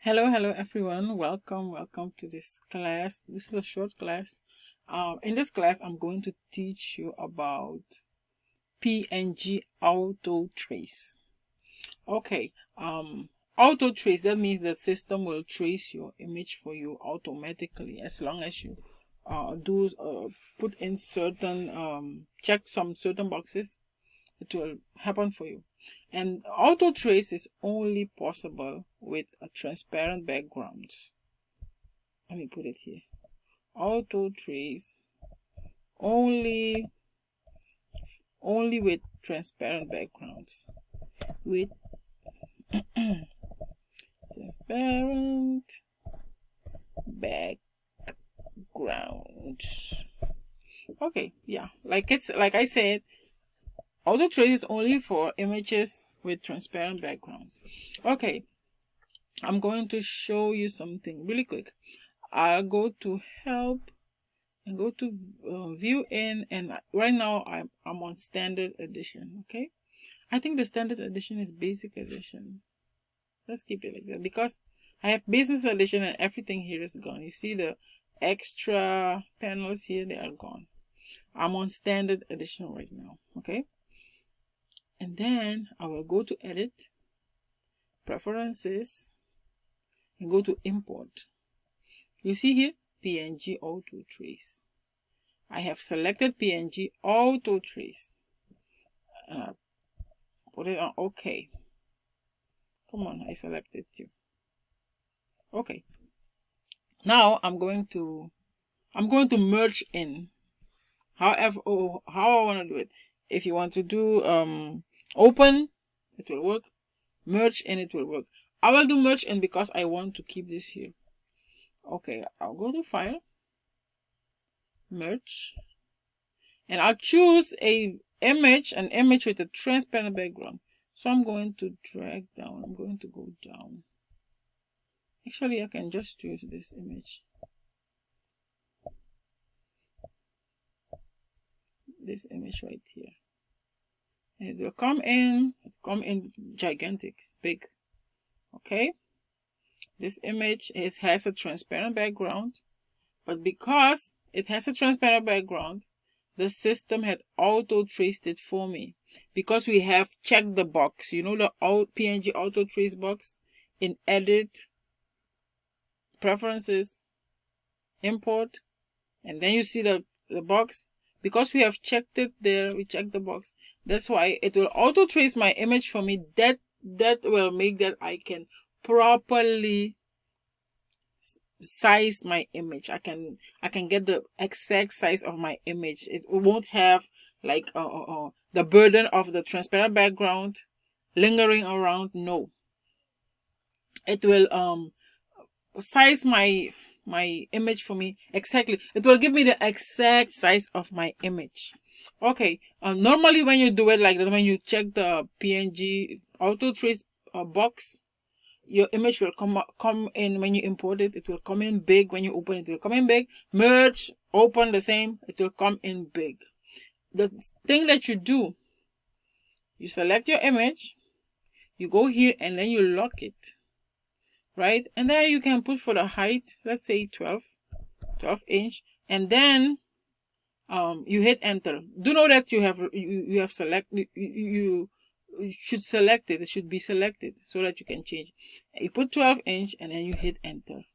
Hello everyone. Welcome to this class. This is a short class. In this class, I'm going to teach you about PNG AutoTrace. Okay. AutoTrace, that means the system will trace your image for you automatically as long as you put in certain check some certain boxes. It will happen for you. And auto trace is only possible with a transparent background. Let me put it here. Auto trace only with transparent backgrounds. With transparent background. Okay, yeah. Like I said, auto trace is only for images with transparent backgrounds. Okay, I'm going to show you something really quick. I'll go to help and go to view in, and right now I'm on standard edition. Okay, I think the standard edition is basic edition. Let's keep it like that because I have business edition and everything here is gone. You see the extra panels here, they are gone. I'm on standard edition right now. Okay, and then I will go to edit, preferences, and go to import. You see here PNG auto trace. I have selected PNG auto trace. Put it on OK. Come on, I selected you. Okay. Now I'm going to merge in. However, how I want to do it. If you want to do open, it will work. Merge in, it will work. I will do merge in because I want to keep this here. Okay, I'll go to file, merge, and I'll choose an image with a transparent background. So I'm going to drag down. I'm going to go down. Actually, I can just choose this image. This image right here. And it will come in gigantic, big. Okay. This image has a transparent background, but because it has a transparent background, the system had auto traced it for me because we have checked the box. You know the PNG auto trace box in edit, preferences, import, and then you see the box. Because we have checked it there, we checked the box. That's why it will auto trace my image for me. That will make that I can properly size my image. I can get the exact size of my image. It won't have like the burden of the transparent background lingering around. No, it will size my image for me exactly. It will give me the exact size of my image. Okay, normally when you do it like that, when you check the PNG auto trace box, your image will come in. When you import it, it will come in big. When you open it will come in big. Merge, open, the same, it will come in big. The thing that you do, you select your image, you go here and then you lock it, right? And then you can put for the height, let's say 12 inch, and then you hit enter. Do know that you have selected, you should select it. It should be selected so that you can change. You put 12 inch and then you hit enter,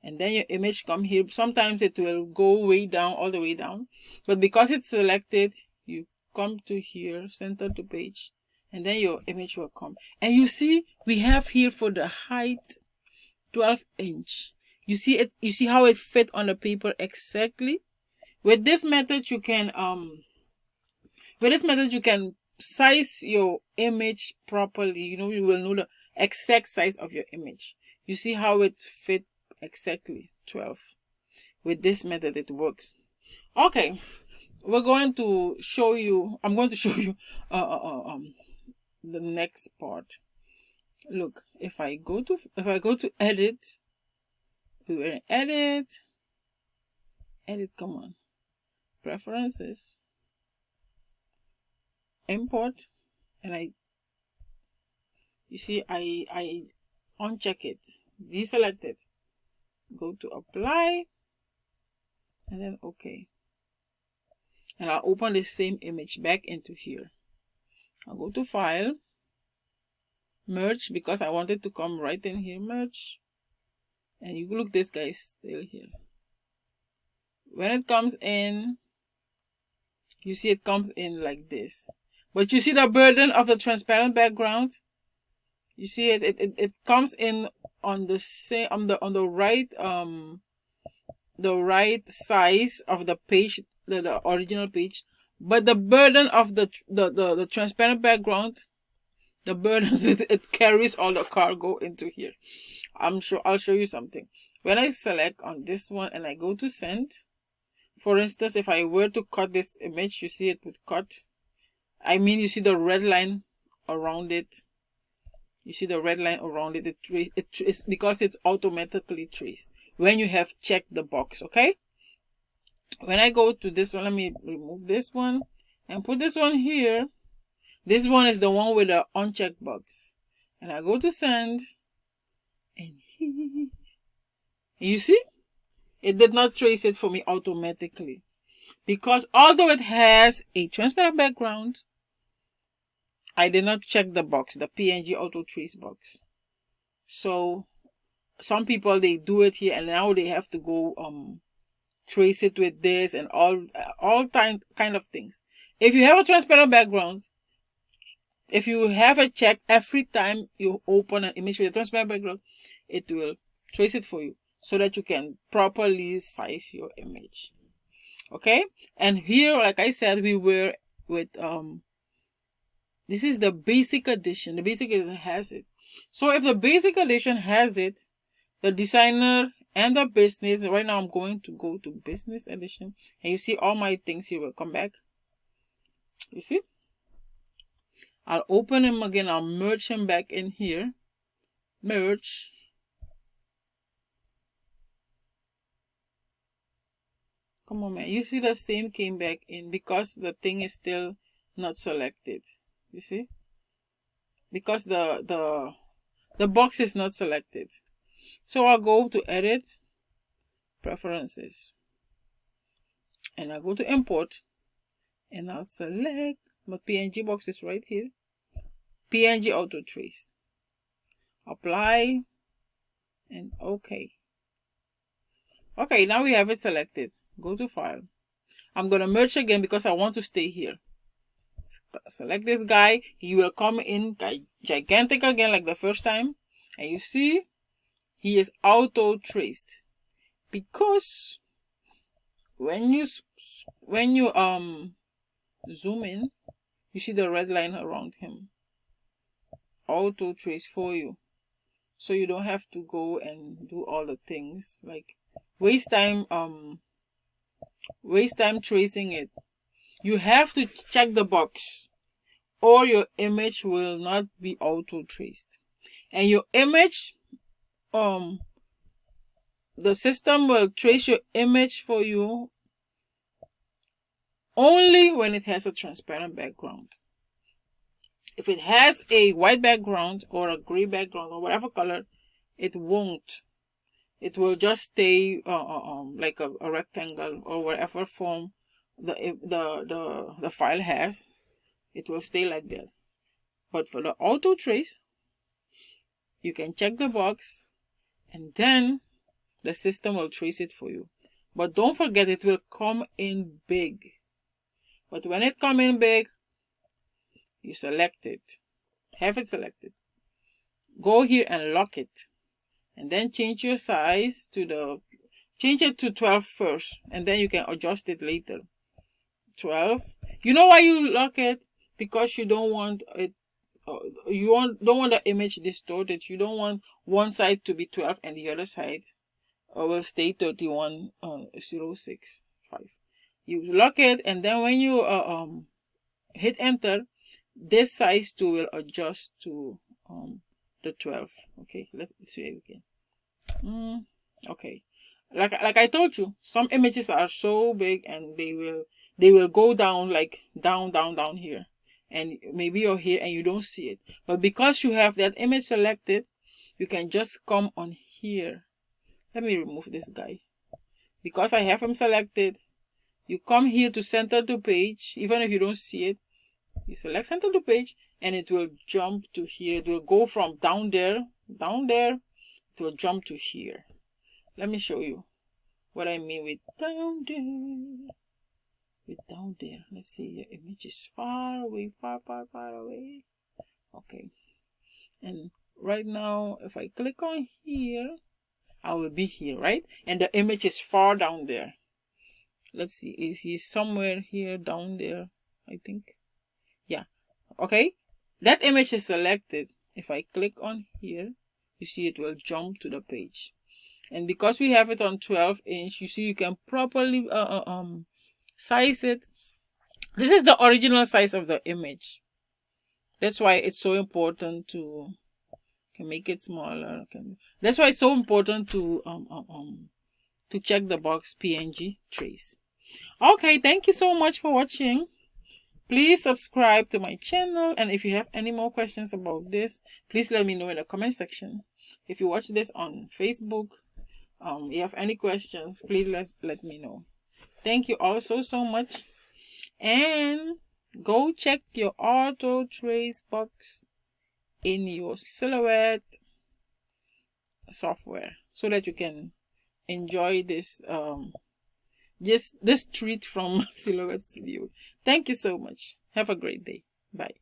and then your image come here. Sometimes it will go way down, all the way down, but because it's selected, you come to here, center to page, and then your image will come. And you see we have here for the height 12 inch. You see it, you see how it fit on the paper exactly. With this method you can size your image properly. You will know the exact size of your image. You see how it fit exactly 12. With this method it works. Okay, I'm going to show you the next part. Look, if I go to edit, we were in edit, come on, preferences, import, and you see I uncheck it. deselect it, go to apply, and then okay. And I'll open the same image back into here. I'll go to file, merge, because I want it to come right in here, merge. And you look, this guy is still here. When it comes in, you see it comes in like this. But you see the burden of the transparent background? You see it comes in on the same on the right size of the page, the original page. But the burden of the transparent background, the burden it carries all the cargo into here. I'll show you something. When I select on this one and I go to send, for instance, if I were to cut this image, you see it would cut. I mean, you see the red line around it. You see the red line around it. It's because it's automatically traced when you have checked the box. Okay. When I go to this one, let me remove this one and put this one here. This one is the one with the unchecked box. And I go to send. And you see, it did not trace it for me automatically. Because although it has a transparent background, I did not check the box, the PNG AutoTrace box. So some people, they do it here and now they have to go trace it with this and all kind of things. If you have a transparent background, if you have a check every time you open an image with a transparent background, it will trace it for you so that you can properly size your image. Okay, and here, like I said, we were with this is the basic edition. The basic edition has it. So if the basic edition has it, the designer and the business, right now I'm going to go to business edition, and you see all my things here will come back. You see, I'll open him again. I'll merge him back in here. Merge. Come on, man. You see the same came back in because the thing is still not selected. You see? Because the box is not selected. So I'll go to edit, preferences. And I'll go to import. And I'll select my PNG box is right here. PNG AutoTrace. Apply. And okay. Okay, now we have it selected. Go to file. I'm going to merge again because I want to stay here. Select this guy. He will come in gigantic again like the first time. And you see, he is auto-traced. Because when you zoom in, you see the red line around him. Auto-trace for you. So you don't have to go and do all the things like waste time tracing it. You have to check the box or your image will not be auto traced. And your image, the system will trace your image for you only when it has a transparent background. If it has a white background or a gray background or whatever color, it won't. It will just stay like a rectangle or whatever form the file has. It will stay like that. But for the auto trace, you can check the box and then the system will trace it for you. But don't forget, it will come in big. But when it comes in big, you select it. Have it selected. Go here and lock it. And then change your size to change it to 12 first. And then you can adjust it later. 12. You know why you lock it? Because you don't want it. Don't want the image distorted. You don't want one side to be 12 and the other side will stay 31.065. You lock it, and then when you hit enter, this size too will adjust to the 12. Okay, let's see it again. Okay, like I told you, some images are so big and they will go down like down here, and maybe you're here and you don't see it. But because you have that image selected you can just come on here. Let me remove this guy because I have him selected. You come here to center to page. Even if you don't see it, you select center to page and it will jump to here. It will go from down there, it will jump to here. Let me show you what I mean with down there. Down there, let's see, your image is far away, far away. Okay, and right now if I click on here, I will be here, right? And the image is far down there. Let's see, is he somewhere here down there? I think, yeah. Okay, that image is selected. If I click on here, you see it will jump to the page. And because we have it on 12-inch, you see you can properly size it. This is the original size of the image. That's why it's so important to make it smaller. That's why it's so important to check the box PNG trace. Okay, thank you so much for watching. Please subscribe to my channel, and if you have any more questions about this, please let me know in the comment section. If you watch this on Facebook, you have any questions, please let me know. Thank you all so much, and go check your AutoTrace box in your Silhouette software so that you can enjoy this this treat from Silhouette Studio. Thank you so much. Have a great day. Bye.